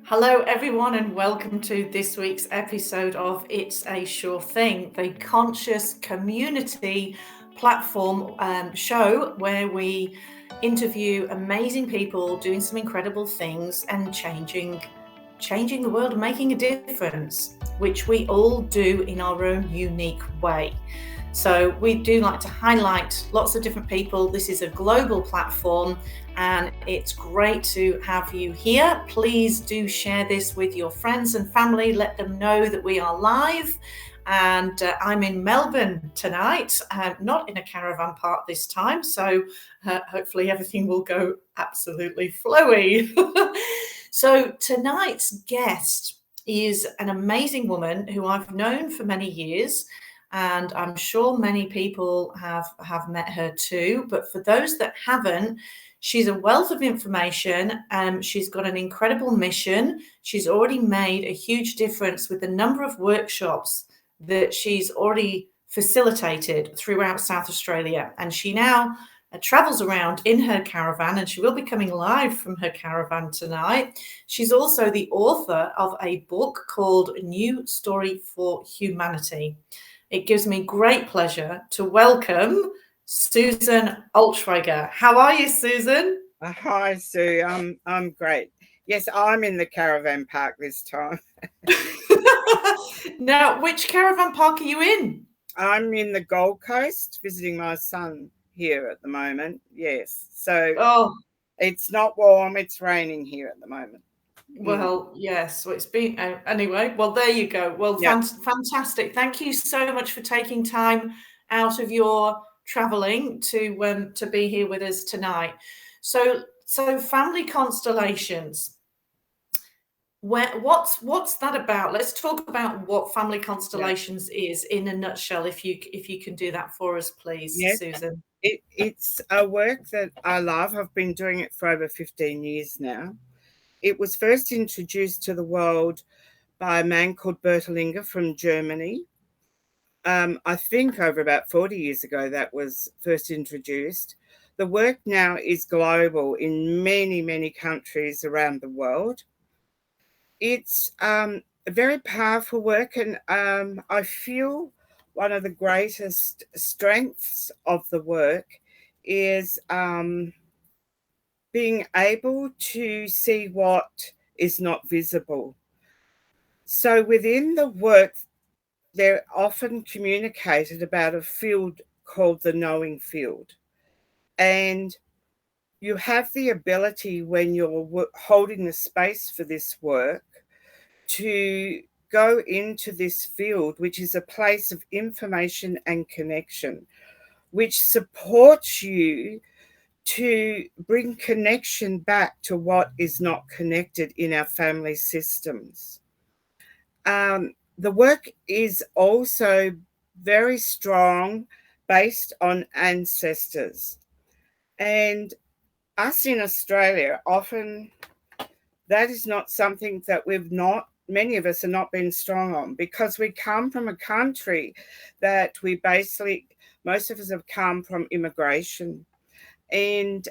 Hello, everyone, and welcome to this week's episode of It's a Sure Thing, the conscious community platform show where we interview amazing people doing some incredible things and changing the world and making a difference, which we all do in our own unique way. So we do like to highlight lots of different people. This is a global platform and it's great to have you here. Please do share this with your friends and family. Let them know that we are live. And I'm in Melbourne tonight, not in a caravan park this time. So hopefully everything will go absolutely flowy. So tonight's guest is an amazing woman who I've known for many years. And I'm sure many people have met her too. But for those that haven't, she's a wealth of information. She's got an incredible mission. She's already made a huge difference with the number of workshops that she's already facilitated throughout South Australia. And she now travels around in her caravan, and she will be coming live from her caravan tonight. She's also the author of a book called New Story for Humanity. It gives me great pleasure to welcome Susan Altschwager. How are you, Susan? Hi, Sue. I'm great. Yes, I'm in the caravan park this time. Now, which caravan park are you in? I'm in the Gold Coast visiting my son here at the moment. Yes. So Oh, it's not warm, it's raining here at the moment. well, yes. Well, it's been anyway. Well, there you go. Well, Yeah. fantastic. Thank you so much for taking time out of your traveling to be here with us tonight. So, family constellations. What's that about? Let's talk about what family Yeah. constellations is in a nutshell. If you can do that for us, please, Yes. Susan. It's a work that I love. I've been doing it for over 15 years now. It was first introduced to the world by a man called Bertelinger from Germany. I think over about 40 years ago that was first introduced. The work now is global in many, many countries around the world. It's a very powerful work, and I feel one of the greatest strengths of the work is being able to see what is not visible. So within the work, they're often communicated about a field called the knowing field. And you have the ability when you're holding the space for this work to go into this field, which is a place of information and connection, which supports you to bring connection back to what is not connected in our family systems. The work is also very strong based on ancestors. And us in Australia, often that is not something that many of us have not been strong on, because we come from a country that most of us have come from immigration. And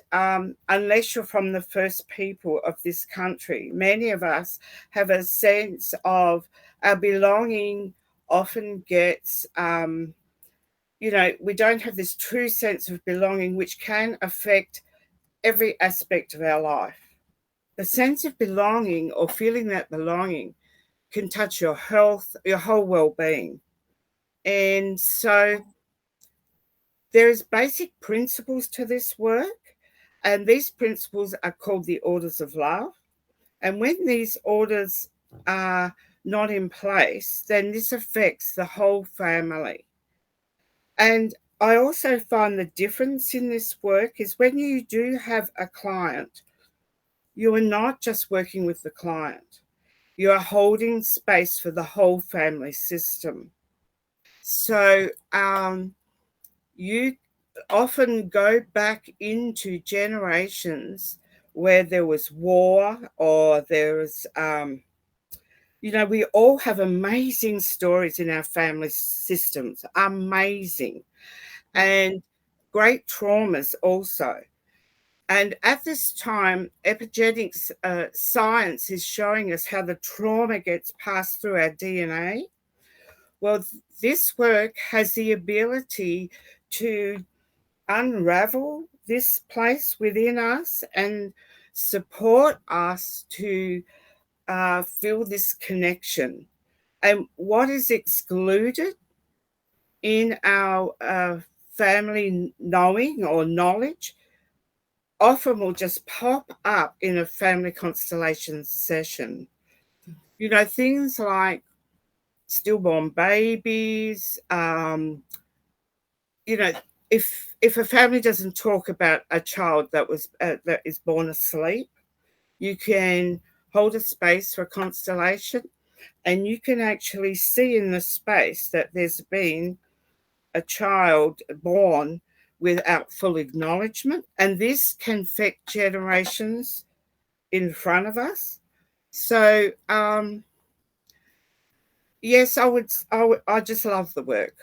unless you're from the first people of this country, many of us have a sense of our belonging often gets, we don't have this true sense of belonging, which can affect every aspect of our life. The sense of belonging or feeling that belonging can touch your health, your whole well-being. And so there's basic principles to this work, and these principles are called the orders of love. And when these orders are not in place, then this affects the whole family. And I also find the difference in this work is when you do have a client, you are not just working with the client, you are holding space for the whole family system. So you often go back into generations where there was war, or there was, we all have amazing stories in our family systems, amazing, and great traumas also. And at this time, epigenetics science is showing us how the trauma gets passed through our DNA. Well, this work has the ability to unravel this place within us and support us to feel this connection. And what is excluded in our family knowing or knowledge often will just pop up in a family constellation session. You know, things like stillborn babies, you know, if a family doesn't talk about a child that is born asleep, you can hold a space for a constellation, and you can actually see in the space that there's been a child born without full acknowledgement, and this can affect generations in front of us. So yes, I just love the work.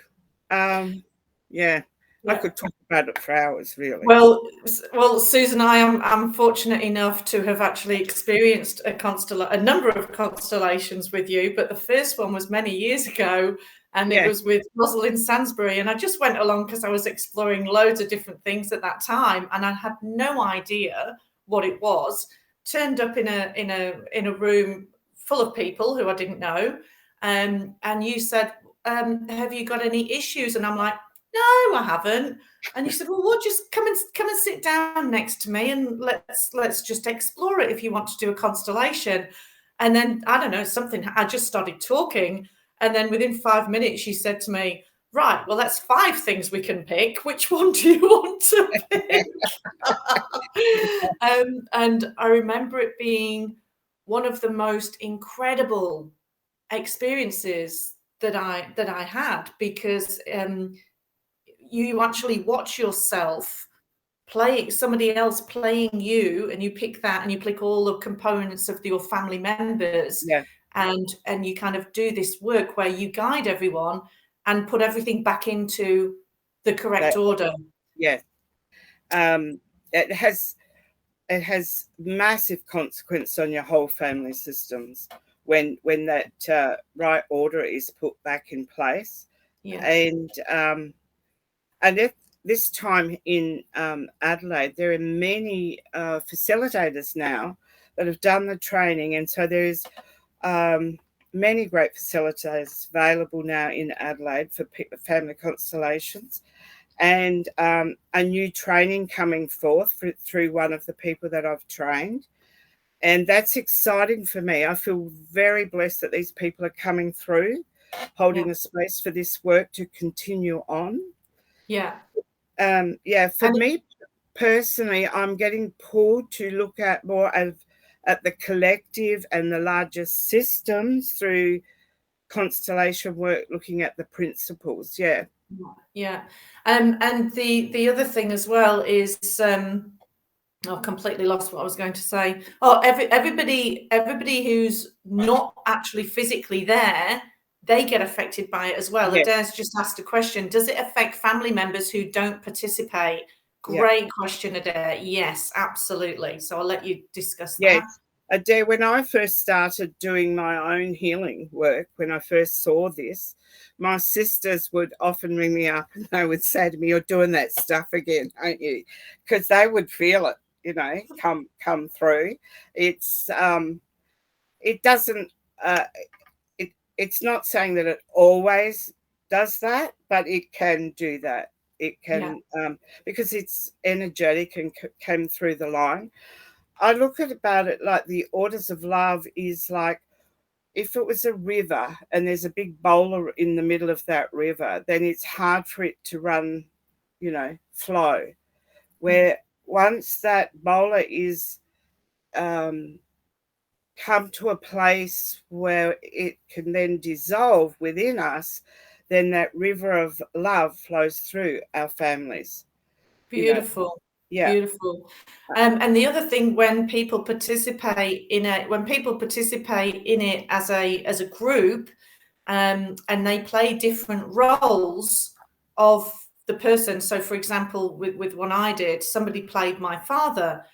Yeah, I could talk about it for hours, really. Well, Susan, I'm fortunate enough to have actually experienced a number of constellations with you, but the first one was many years ago, and it was with Rosalind Sansbury, and I just went along because I was exploring loads of different things at that time, and I had no idea what it was. Turned up in a room full of people who I didn't know, and you said, "Have you got any issues?" And I'm like, "No, I haven't." And you said, "Well, just come and sit down next to me, and let's just explore it if you want to do a constellation." And then I don't know, something, I just started talking, and then within 5 minutes she said to me, "Right, well, that's 5 things we can pick. Which one do you want to pick?" And I remember it being one of the most incredible experiences that I had, because you actually watch yourself playing somebody else playing you, and you pick that, and you pick all the components of your family members, and you kind of do this work where you guide everyone and put everything back into the correct order. It has massive consequence on your whole family systems when that right order is put back in place. And at this time in Adelaide, there are many facilitators now that have done the training, and so there's many great facilitators available now in Adelaide for family constellations, and a new training coming forth through one of the people that I've trained. And that's exciting for me. I feel very blessed that these people are coming through, holding a space for this work to continue on. For me personally, I'm getting pulled to look at more at the collective and the larger systems through constellation work, looking at the principles. And the other thing as well is, I completely lost what I was going to say. Everybody who's not actually physically there, they get affected by it as well. Adair's just asked a question: does it affect family members who don't participate? Great question, Adair. Yes, absolutely. So I'll let you discuss that. Adair, when I first started doing my own healing work, when I first saw this, my sisters would often ring me up and they would say to me, "You're doing that stuff again, aren't you?" Because they would feel it, you know, come through. It's it doesn't it's not saying that it always does that, but it can do that. It can because it's energetic and came through the line. I look at about it like the orders of love is like, if it was a river and there's a big boulder in the middle of that river, then it's hard for it to run, you know, flow. Where once that boulder is come to a place where it can then dissolve within us, then that river of love flows through our families. Beautiful. Beautiful. And the other thing, when people participate in it as a group, and they play different roles of the person. So, for example, with one I did, somebody played my father,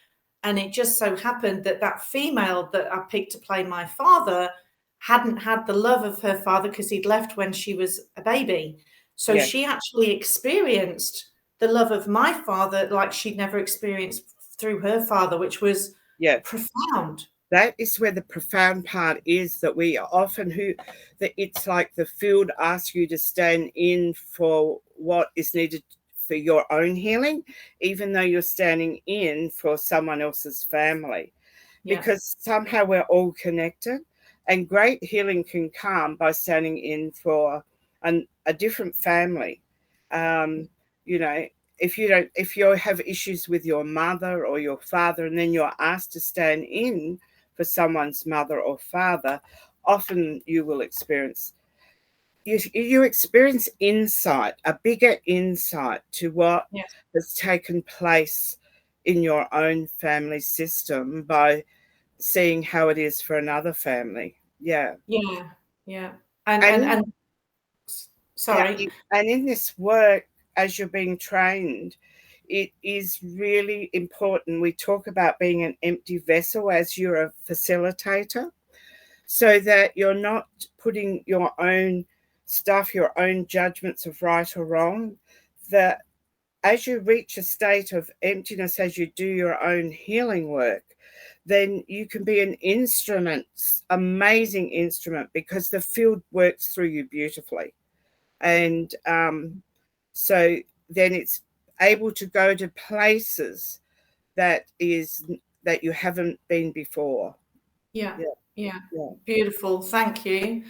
and it just so happened that that female that I picked to play my father hadn't had the love of her father because he'd left when she was a baby. So Yeah. she actually experienced the love of my father like she'd never experienced through her father, which was Yeah. profound. That is where the profound part is, that we often that it's like the field asks you to stand in for what is needed for your own healing, even though you're standing in for someone else's family, Yeah. because somehow we're all connected, and great healing can come by standing in for a different family. You know, if you have issues with your mother or your father, and then you're asked to stand in for someone's mother or father, often you will experience insight, a bigger insight to what Yes. has taken place in your own family system by seeing how it is for another family. Yeah. Yeah. Yeah. And And and in, and sorry. and in this work, as you're being trained, it is really important. We talk about being an empty vessel as you're a facilitator, so that you're not putting your own stuff, your own judgments of right or wrong. That as you reach a state of emptiness, as you do your own healing work, then you can be an instrument, amazing instrument, because the field works through you beautifully. And so then it's able to go to places that you haven't been before. Yeah. Yeah, Yeah. yeah, Beautiful. Thank you.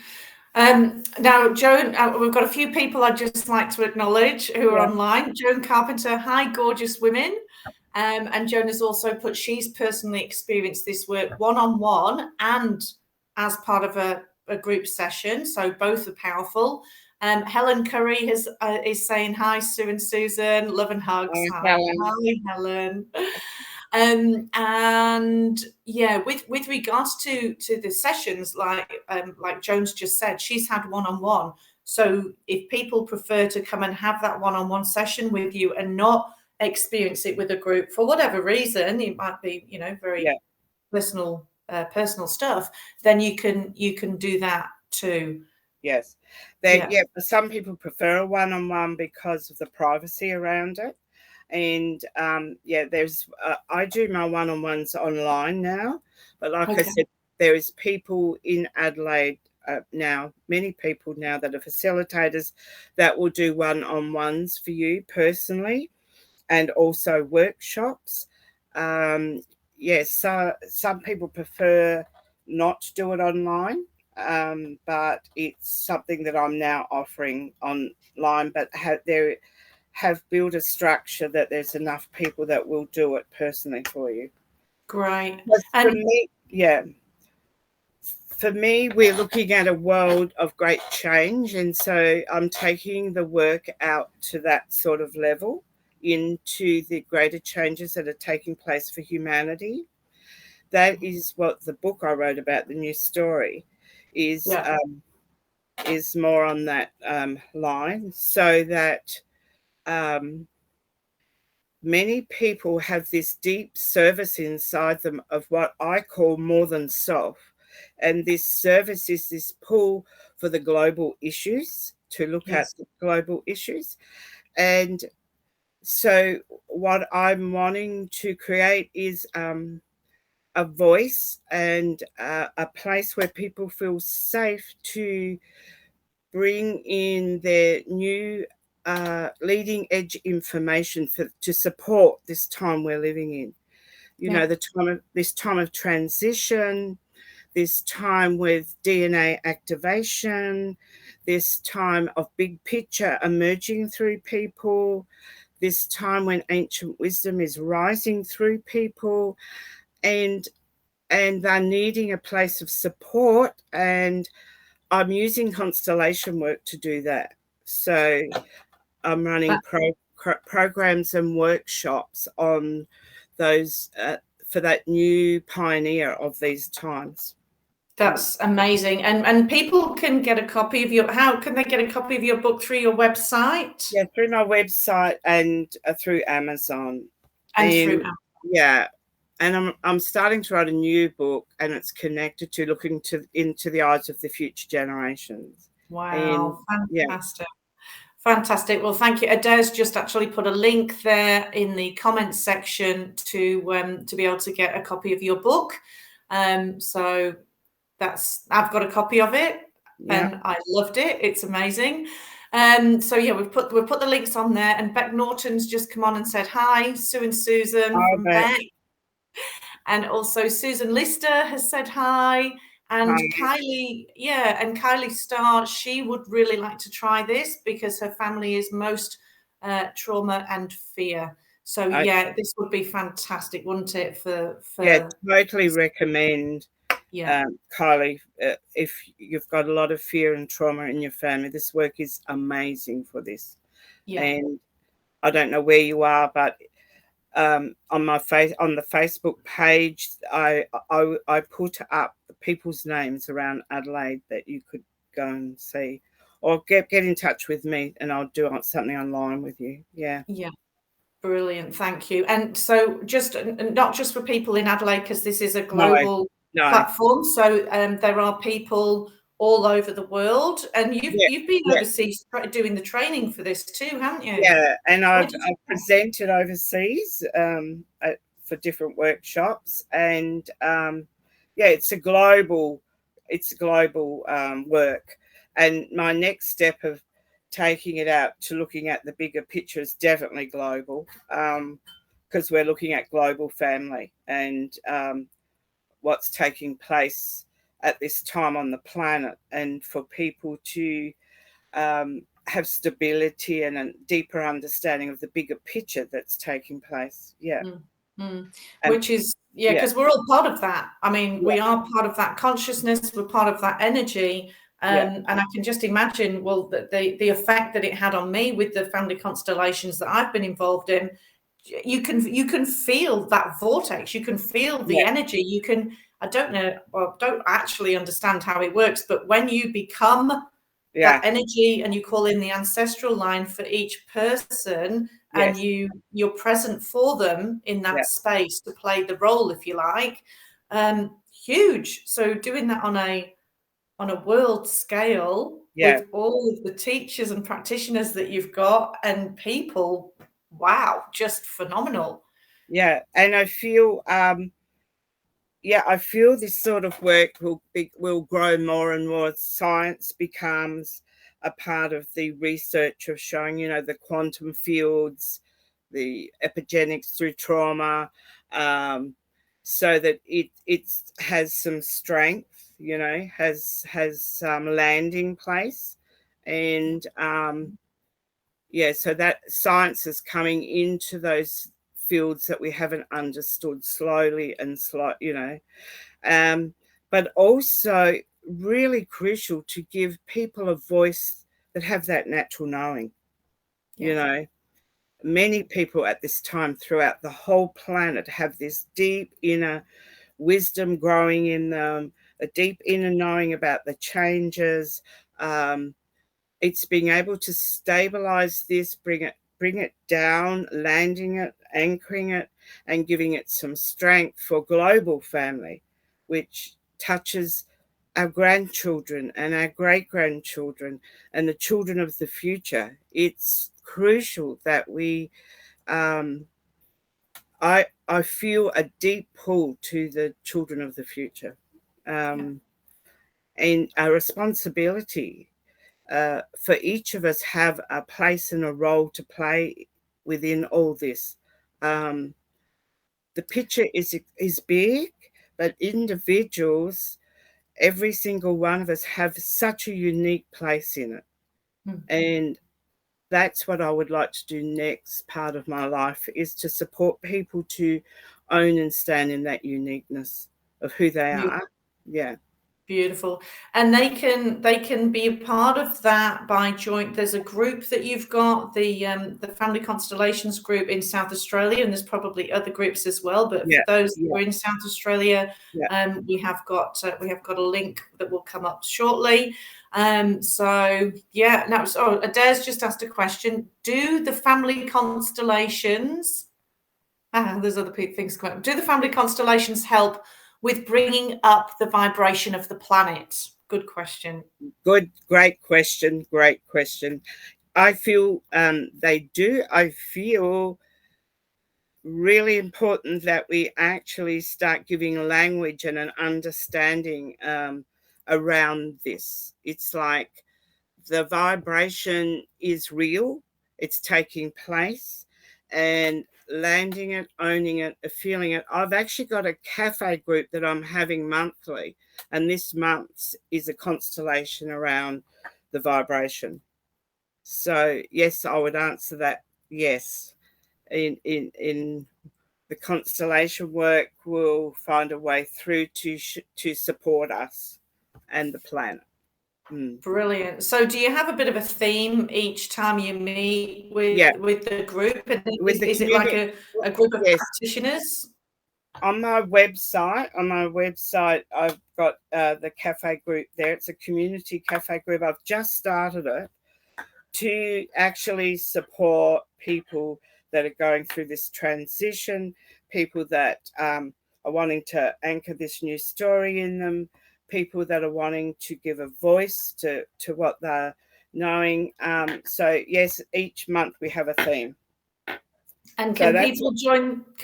Now, Joan, we've got a few people I'd just like to acknowledge who are yeah. online. Joan Carpenter, hi, gorgeous women. And Joan has also put she's personally experienced this work one-on-one and as part of a group session. So both are powerful. Helen Curry is saying hi, Sue and Susan, love and hugs. Hi, Helen. hi, Helen. And yeah, with regards to the sessions, like Joan's just said, she's had one-on-one. So if people prefer to come and have that one-on-one session with you and not experience it with a group for whatever reason, it might be, very Yeah. personal stuff, then you can do that too. Yes. Yeah. Some people prefer a one-on-one because of the privacy around it. And there's I do my one-on-ones online now, but like I Okay. said, there is people in Adelaide now, many people now that are facilitators that will do one-on-ones for you personally, and also workshops. Yes, so some people prefer not to do it online, but it's something that I'm now offering online. But have built a structure that there's enough people that will do it personally for you. Great. But for And me, for me, we're looking at a world of great change, and so I'm taking the work out to that sort of level, into the greater changes that are taking place for humanity. That is what the book I wrote about, the new story, is yeah, is more on that line, so that many people have this deep service inside them of what I call more than self. And this service is this pull for the global issues, to look at yes, the global issues. And so, what I'm wanting to create is a voice and a place where people feel safe to bring in their new leading edge information to support this time we're living in. yeah, This time of transition, this time with DNA activation, this time of big picture emerging through people, this time when ancient wisdom is rising through people, and they're needing a place of support, and I'm using constellation work to do that. So I'm running programs and workshops on those for that new pioneer of these times. That's amazing. And people can get a copy of how can they get a copy of your book? Through your website? Yeah, through my website and through Amazon. And through And yeah, and I'm starting to write a new book, and it's connected to looking into the eyes of the future generations. And Wow, yeah, fantastic. Fantastic. Well, thank you. Adair's just actually put a link there in the comments section to be able to get a copy of your book. So I've got a copy of it, yeah. and I loved it. It's amazing. So yeah, we've put the links on there, and Beck Norton's just come on and said hi. Sue and Susan Oh, from but Beck, and also Susan Lister has said hi. And Kylie, yeah, and Kylie Starr, she would really like to try this because her family is most trauma and fear. So yeah, this would be fantastic, wouldn't it? Yeah, totally recommend. Yeah. Kylie, if you've got a lot of fear and trauma in your family, this work is amazing for this. Yeah. And I don't know where you are, but on the Facebook page, I put up the people's names around Adelaide that you could go and see, or get in touch with me, and I'll do something online with you. Yeah. Yeah. Brilliant. Thank you. And so not just for people in Adelaide, because this is a global platform. So there are people all over the world, and you've been overseas doing the training for this too, haven't you? Yeah, and I've presented overseas for different workshops, and yeah, it's a global work. And my next step of taking it out to looking at the bigger picture is definitely global, because we're looking at global family and what's taking place at this time on the planet, and for people to have stability and a deeper understanding of the bigger picture that's taking place. Yeah. Which is, because we're all part of that. I mean, we are part of that consciousness, we're part of that energy. And I can just imagine, well, the effect that it had on me with the family constellations that I've been involved in. You can feel that vortex, you can feel the energy, you can, I don't know, well, don't actually understand how it works, but when you become that energy and you call in the ancestral line for each person, and you're present for them in that space to play the role, if you like, huge. So doing that on a world scale with all of the teachers and practitioners that you've got and people, wow, just phenomenal. Yeah, and I feel this sort of work will grow more and more. Science becomes a part of the research of showing, the quantum fields, the epigenetics through trauma, so that it has some strength, has some landing place, and so that science is coming into those fields that we haven't understood slowly and but also really crucial to give people a voice that have that natural knowing. Many people at this time throughout the whole planet have this deep inner wisdom growing in them, a deep inner knowing about the changes. It's being able to stabilize this, bring it down, landing it, anchoring it, and giving it some strength for global family, which touches our grandchildren and our great-grandchildren and the children of the future. It's crucial that we I feel a deep pull to the children of the future, and a responsibility for each of us have a place and a role to play within all this. The picture is big, but individuals, every single one of us, have such a unique place in it. And that's what I would like to do next part of my life, is to support people to own and stand in that uniqueness of who they are. Yeah. Beautiful. And they can be a part of that by there's a group that you've got, the Family Constellations group in South Australia, and there's probably other groups as well, but for those who are in South Australia, we have got a link that will come up shortly. So yeah, now Adair's just asked a question. Do the family constellations there's other things coming up. Do the family constellations help with bringing up the vibration of the planet? Good question. Great question. I feel they do. I feel really important that we actually start giving language and an understanding around this. It's like the vibration is real, it's taking place, and landing it, owning it, feeling it. I've actually got a cafe group that I'm having monthly, and this month is a constellation around the vibration. So yes, I would answer that yes. In the constellation work will find a way through to support us and the planet. Brilliant. So do you have a bit of a theme each time you meet with the group? And is it like a group of practitioners? On my website, I've got the cafe group there. It's a community cafe group. I've just started it to actually support people that are going through this transition, people that are wanting to anchor this new story in them, people that are wanting to give a voice to what they're knowing. So yes, each month we have a theme. And can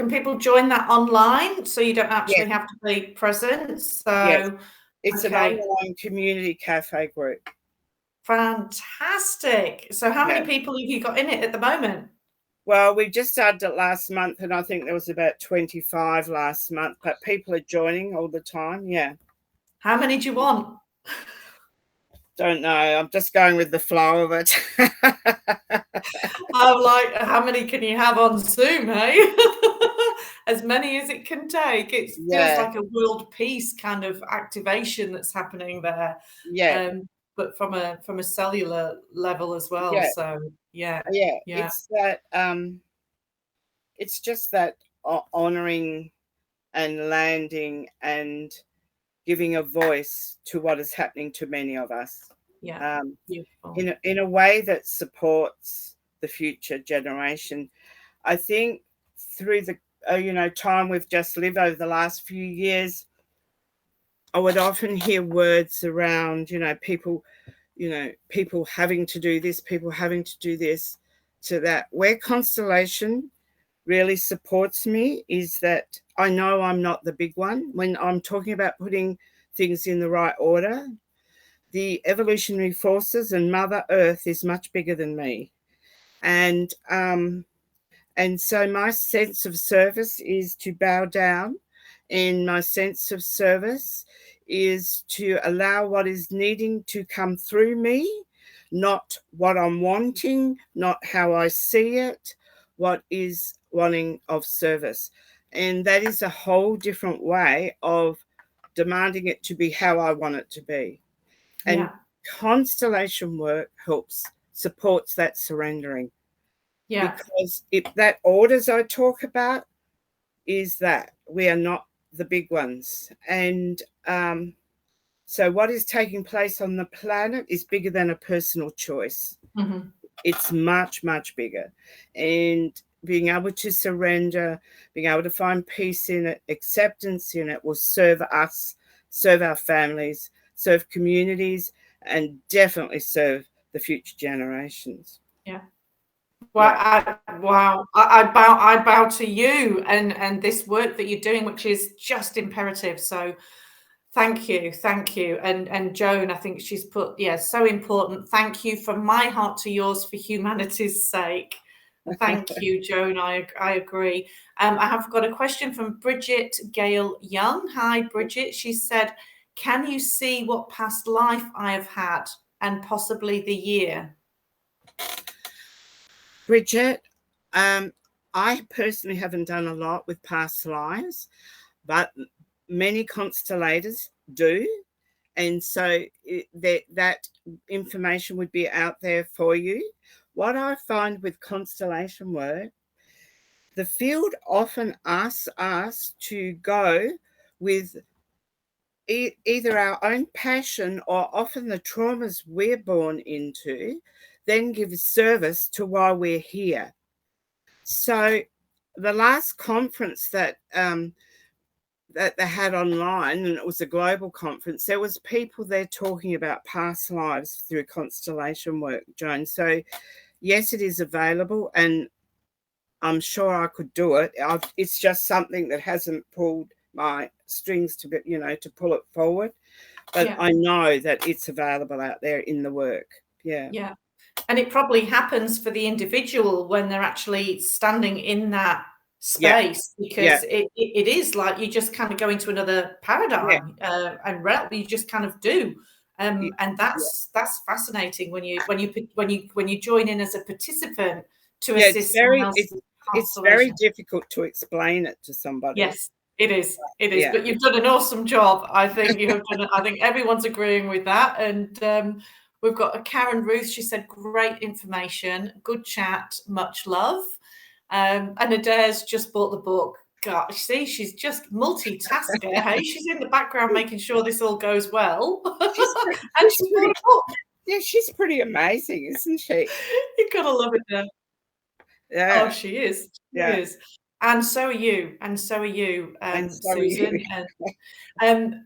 people join that online, so you don't actually have to be present? So it's an online community cafe group. Fantastic. So how many people have you got in it at the moment? Well, we just started it last month, and I think there was about 25 last month, but people are joining all the time. Yeah. How many do you want? Don't know. I'm just going with the flow of it. I'm like, how many can you have on Zoom, hey? As many as it can take. It feels like a world peace kind of activation that's happening there. Yeah. But from a cellular level as well. Yeah. So yeah. It's that it's just that honoring and landing and giving a voice to what is happening to many of us. In a way that supports the future generation. I think through the time we've just lived over the last few years, I would often hear words around people having to do this, people having to do this, to that. Where Constellation really supports me is that I know I'm not the big one. When I'm talking about putting things in the right order, the evolutionary forces and Mother Earth is much bigger than me. And so my sense of service is to bow down, and my sense of service is to allow what is needing to come through me, not what I'm wanting, not how I see it, what is wanting of service. And that is a whole different way of demanding it to be how I want it to be. And constellation work supports that surrendering. Because that orders I talk about is that we are not the big ones. And so what is taking place on the planet is bigger than a personal choice. Mm-hmm. It's much, much bigger. And being able to surrender, being able to find peace in it, acceptance in it will serve us, serve our families, serve communities, and definitely serve the future generations. Yeah. Well, I bow to you and this work that you're doing, which is just imperative. So thank you. And Joan, I think she's put, so important. Thank you from my heart to yours for humanity's sake. Thank you, Joan. I agree. I have got a question from Bridget Gale Young. Hi, Bridget. She said, can you see what past life I have had and possibly the year? Bridget, I personally haven't done a lot with past lives, but many constellators do. And so that information would be out there for you. What I find with constellation work, the field often asks us to go with either our own passion or often the traumas we're born into, then give service to why we're here. So the last conference that that they had online, and it was a global conference, there was people there talking about past lives through constellation work, Joan. So yes, it is available, and I'm sure I could do it. It's just something that hasn't pulled my strings to to pull it forward. But Yeah. I know that it's available out there in the work. Yeah. Yeah. And it probably happens for the individual when they're actually standing in that space, because it is like you just kind of go into another paradigm and realm. You just kind of do. And that's fascinating when you join in as a participant to assist someone else. It's very difficult to explain it to somebody. Yes, it is. It is. But you've done an awesome job. I think you have done. I think everyone's agreeing with that. And we've got a Karen Ruth. She said, "Great information, good chat, much love." And Adair's just bought the book. God, see, she's just multitasker. Hey, she's in the background making sure this all goes well. And she's bought a book. Yeah, she's pretty amazing, isn't she? You've got to love it, Adair. Yeah. Oh, she is. She Yeah. is. And so are you. And so are you, Susan.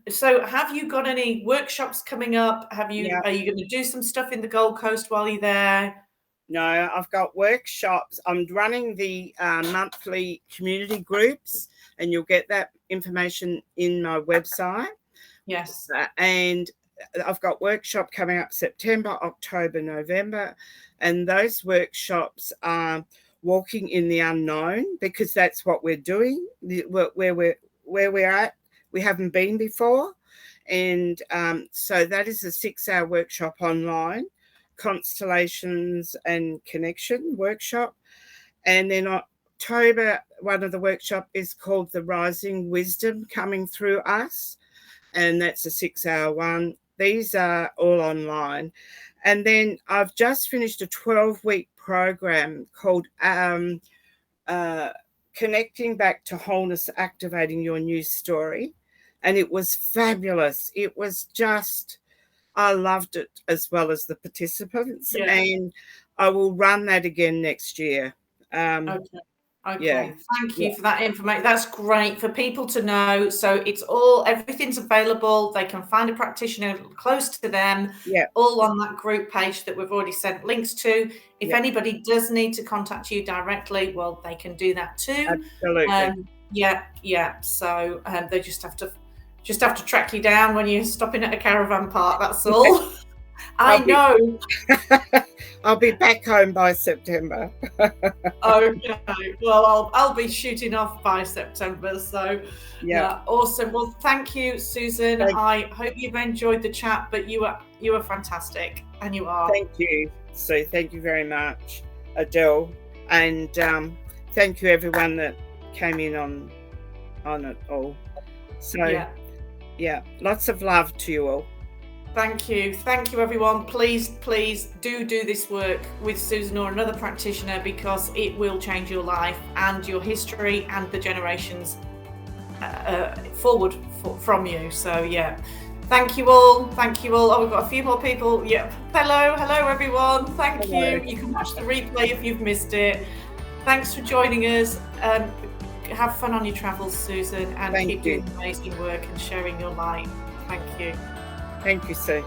So have you got any workshops coming up? Are you going to do some stuff in the Gold Coast while you're there? No, I've got workshops. I'm running the monthly community groups, and you'll get that information in my website. Yes. And I've got workshop coming up September, October, November, and those workshops are walking in the unknown, because that's what we're doing. Where we're at, we haven't been before, and so that is a 6-hour workshop online, constellations and connection workshop. And then October, one of the workshop is called the Rising Wisdom Coming Through Us, and that's a 6-hour one. These are all online. And then I've just finished a 12-week program called Connecting Back to Wholeness, Activating Your New Story. And it was fabulous. It was just, I loved it, as well as the participants. Yeah. And I will run that again next year. Okay. Thank you for that information. That's great for people to know. So everything's available. They can find a practitioner close to them, all on that group page that we've already sent links to. If anybody does need to contact you directly, well, they can do that too. Absolutely. So they just have to track you down when you're stopping at a caravan park. That's all. I know. I'll be back home by September. Okay. Well, I'll be shooting off by September. So awesome. Well, thank you, Susan. I hope you've enjoyed the chat, but you are fantastic, and you are. Thank you. So thank you very much, Adele, and thank you everyone that came in on it all. So lots of love to you all. Thank you, everyone. Please do this work with Susan or another practitioner, because it will change your life and your history and the generations forward from you. So thank you all. Oh, we've got a few more people. Hello everyone. Thank you. You can watch the replay if you've missed it. Thanks for joining us. Have fun on your travels, Susan, and keep doing amazing work and sharing your light. Thank you. Thank you, Sue.